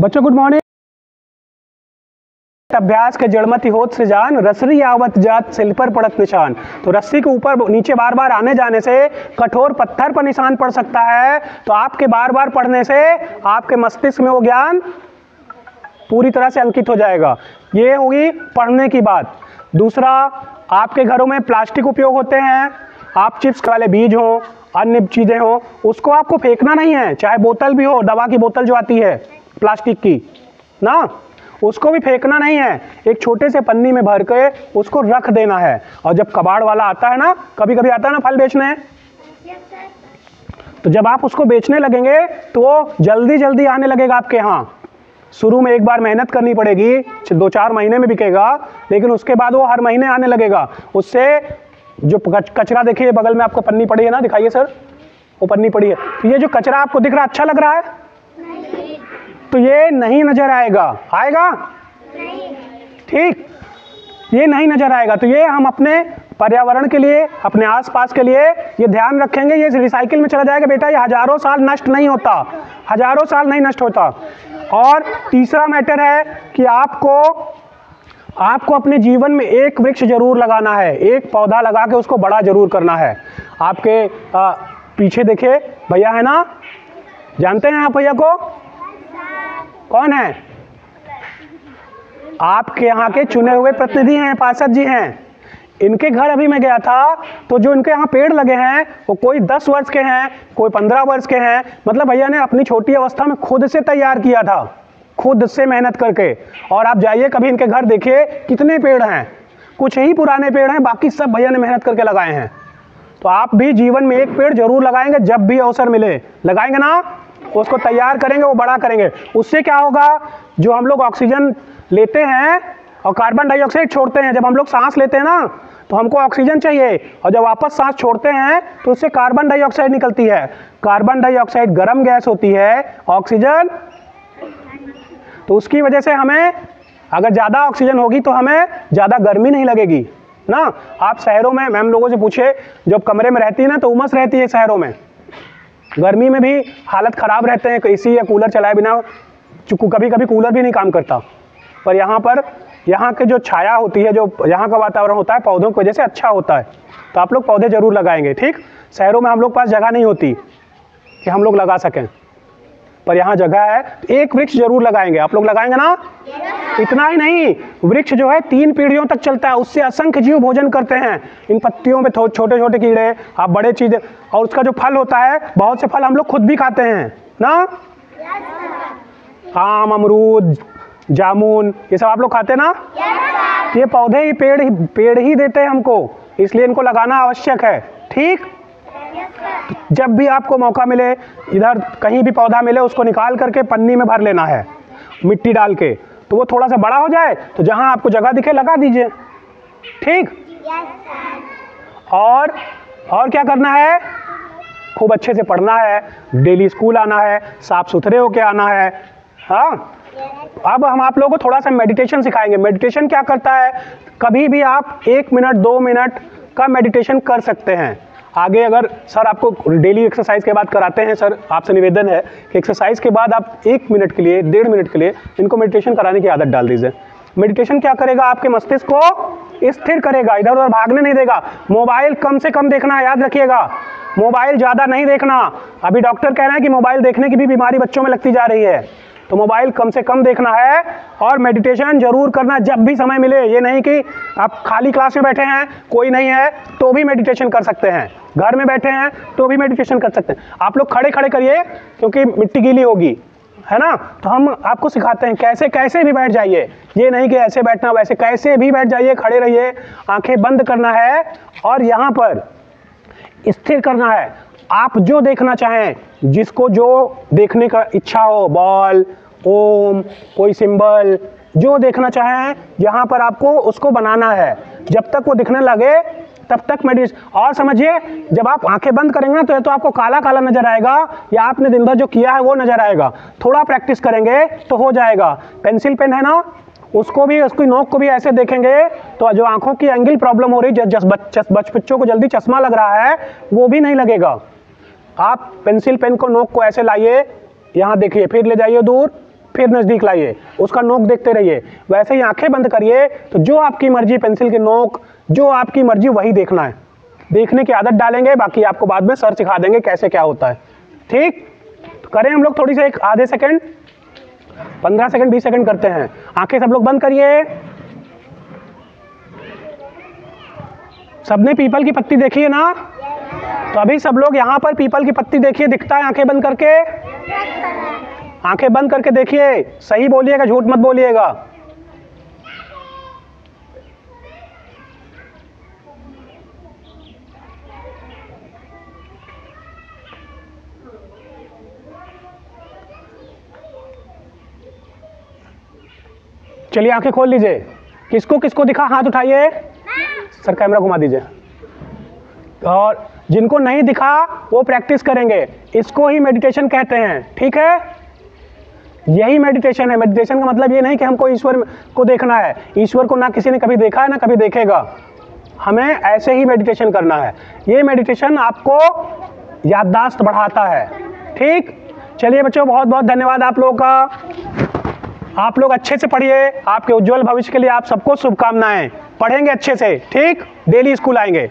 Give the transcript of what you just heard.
बच्चों good morning. अभ्यास के जड़मति होत से जान, रसरी आवत जात सिल पर पड़त निशान। तो रस्सी के ऊपर नीचे बार बार आने जाने से कठोर पत्थर पर निशान पड़ सकता है। तो आपके बार बार पढ़ने से आपके मस्तिष्क में वो ज्ञान पूरी तरह से अंकित हो जाएगा। ये होगी पढ़ने की बात। दूसरा, आपके घरों में प्लास्टिक उपयोग होते हैं, आप चिप्स वाले बीज हो, अन्य चीज़ें हो, उसको आपको फेंकना नहीं है। चाहे बोतल भी हो, दवा की बोतल जो आती है प्लास्टिक की ना, उसको भी फेंकना नहीं है। एक छोटे से पन्नी में भर के उसको रख देना है। और जब कबाड़ वाला आता है ना, कभी कभी आता है ना फल बेचने, तो जब आप उसको बेचने लगेंगे तो वो जल्दी जल्दी आने लगेगा आपके यहाँ। शुरू में एक बार मेहनत करनी पड़ेगी, 2-4 महीने में बिकेगा, लेकिन उसके बाद वो हर महीने आने लगेगा। उससे जो कचरा देखिए बगल में आपको पन्नी पड़ी है ना, दिखाइए सर, वो पन्नी पड़ी है। तो ये जो कचरा आपको दिख रहा है, अच्छा लग रहा है? तो ये नहीं नजर आएगा, आएगा? ठीक, ये नहीं नजर आएगा। तो ये हम अपने पर्यावरण के लिए, अपने आसपास के लिए ये ध्यान रखेंगे। ये रिसाइकिल में चला जाएगा बेटा, ये हजारों साल नष्ट नहीं होता, हजारों साल नहीं नष्ट होता। और तीसरा मैटर है कि आपको अपने जीवन में एक वृक्ष जरूर लगाना है, एक पौधा लगा के उसको बड़ा जरूर करना है। आपके पीछे देखिए भैया है ना, जानते हैं आप भैया को? कौन है? आपके यहाँ के चुने हुए प्रतिनिधि हैं, पार्षद जी हैं। इनके घर अभी मैं गया था, तो जो इनके यहाँ पेड़ लगे हैं वो कोई 10 वर्ष के हैं, कोई 15 वर्ष के हैं। मतलब भैया ने अपनी छोटी अवस्था में खुद से तैयार किया था, खुद से मेहनत करके। और आप जाइए कभी इनके घर देखिए कितने पेड़ हैं, कुछ ही पुराने पेड़ हैं, बाकी सब भैया ने मेहनत करके लगाए हैं। तो आप भी जीवन में एक पेड़ जरूर लगाएंगे, जब भी अवसर मिले लगाएंगे ना, उसको तैयार करेंगे, वो बड़ा करेंगे। उससे क्या होगा, जो हम लोग ऑक्सीजन लेते हैं और कार्बन डाइऑक्साइड छोड़ते हैं, जब हम लोग सांस लेते हैं ना तो हमको ऑक्सीजन चाहिए, और जब वापस सांस छोड़ते हैं तो उससे कार्बन डाइऑक्साइड निकलती है। कार्बन डाइऑक्साइड गर्म गैस होती है, ऑक्सीजन, तो उसकी वजह से हमें अगर ज़्यादा ऑक्सीजन होगी तो हमें ज़्यादा गर्मी नहीं लगेगी ना। आप शहरों में मैम लोगों से पूछे, जब कमरे में रहती है ना तो उमस रहती है शहरों में, गर्मी में भी हालत ख़राब रहते हैं, एसी या कूलर चलाए बिना, कभी कभी कूलर भी नहीं काम करता। पर यहाँ के जो छाया होती है, जो यहाँ का वातावरण होता है, पौधों की वजह से अच्छा होता है। तो आप लोग पौधे ज़रूर लगाएंगे। ठीक, शहरों में हम लोग पास जगह नहीं होती कि हम लोग लगा सकें, पर यहाँ जगह है, एक वृक्ष जरूर लगाएंगे। आप लोग लगाएंगे ना? इतना ही नहीं, वृक्ष जो है 3 पीढ़ियों तक चलता है, उससे असंख्य जीव भोजन करते हैं। इन पत्तियों पे छोटे छोटे कीड़े, आप बड़े चीज़ें, और उसका जो फल होता है, बहुत से फल हम लोग खुद भी खाते हैं ना। आम, अमरूद, जामुन, ये सब आप लोग खाते हैं ना। ये पौधे ही पेड़ ही देते हैं हमको, इसलिए इनको लगाना आवश्यक है। ठीक, जब भी आपको मौका मिले, इधर कहीं भी पौधा मिले, उसको निकाल करके पन्नी में भर लेना है, मिट्टी डाल के, तो वो थोड़ा सा बड़ा हो जाए तो जहां आपको जगह दिखे लगा दीजिए। ठीक, और क्या करना है, खूब अच्छे से पढ़ना है, डेली स्कूल आना है, साफ सुथरे होके आना है। हाँ, अब हम आप लोगों को थोड़ा सा मेडिटेशन सिखाएंगे। मेडिटेशन क्या करता है, कभी भी आप 1 मिनट 2 मिनट का मेडिटेशन कर सकते हैं। आगे अगर सर आपको डेली एक्सरसाइज के बाद कराते हैं, सर आपसे निवेदन है कि एक्सरसाइज के बाद आप 1 मिनट के लिए, 1.5 मिनट के लिए इनको मेडिटेशन कराने की आदत डाल दीजिए। मेडिटेशन क्या करेगा, आपके मस्तिष्क को स्थिर करेगा, इधर उधर भागने नहीं देगा। मोबाइल कम से कम देखना, याद रखिएगा, मोबाइल ज़्यादा नहीं देखना। अभी डॉक्टर कह रहे हैं कि मोबाइल देखने की भी बीमारी बच्चों में लगती जा रही है, तो मोबाइल कम से कम देखना है। और मेडिटेशन जरूर करना जब भी समय मिले। ये नहीं कि आप खाली क्लास में बैठे हैं, कोई नहीं है तो भी मेडिटेशन कर सकते हैं, घर में बैठे हैं तो भी मेडिटेशन कर सकते हैं। आप लोग खड़े खड़े करिए, क्योंकि मिट्टी गीली होगी, है ना। तो हम आपको सिखाते हैं कैसे कैसे भी बैठ जाइए, ये नहीं कि ऐसे बैठना, वैसे कैसे भी बैठ जाइए, खड़े रहिए, आंखें बंद करना है और यहाँ पर स्थिर करना है। आप जो देखना चाहें, जिसको जो देखने का इच्छा हो, बॉल, ओम, कोई सिंबल, जो देखना चाहें, यहाँ पर आपको उसको बनाना है। जब तक वो दिखने लगे तब तक मेडिटेशन। और समझिए, जब आप आंखें बंद करेंगे ना तो आपको काला काला नजर आएगा, या आपने दिन भर जो किया है वो नजर आएगा। थोड़ा प्रैक्टिस करेंगे तो हो जाएगा। पेंसिल पेन है ना, उसको भी, उसकी नोक को भी ऐसे देखेंगे तो जो आंखों की एंगल प्रॉब्लम हो रही है, बच्चों को जल्दी चश्मा लग रहा है, वो भी नहीं लगेगा। आप पेंसिल पेन को नोक को ऐसे लाइए, यहाँ देखिए, फिर ले जाइए दूर, फिर नज़दीक लाइए, उसका नोक देखते रहिए। वैसे ही आंखें बंद करिए तो जो आपकी मर्जी पेंसिल की नोक, जो आपकी मर्जी वही देखना है। देखने की आदत डालेंगे, बाकी आपको बाद में सर सिखा देंगे कैसे क्या होता है। ठीक, तो करें हम लोग थोड़ी सी, एक आधे सेकंड, 15 सेकंड 20 सेकंड करते हैं। आंखें सब लोग बंद करिए। सबने पीपल की पत्ती देखी है ना? तो अभी सब लोग यहाँ पर पीपल की पत्ती देखिए, दिखता है आंखें बंद करके? आंखें बंद करके देखिए, सही बोलिएगा, झूठ मत बोलिएगा। चलिए आंखें खोल लीजिए। किसको किसको दिखा, हाथ उठाइए। सर कैमरा घुमा दीजिए। और जिनको नहीं दिखा वो प्रैक्टिस करेंगे, इसको ही मेडिटेशन कहते हैं। ठीक है, यही मेडिटेशन है। मेडिटेशन का मतलब ये नहीं कि हमको ईश्वर को देखना है। ईश्वर को ना किसी ने कभी देखा है ना कभी देखेगा, हमें ऐसे ही मेडिटेशन करना है। ये मेडिटेशन आपको याददाश्त बढ़ाता है। ठीक, चलिए बच्चों, बहुत बहुत धन्यवाद आप लोगों का। आप लोग अच्छे से पढ़िए, आपके उज्जवल भविष्य के लिए आप सबको शुभकामनाएं। पढ़ेंगे अच्छे से, ठीक, डेली स्कूल आएंगे।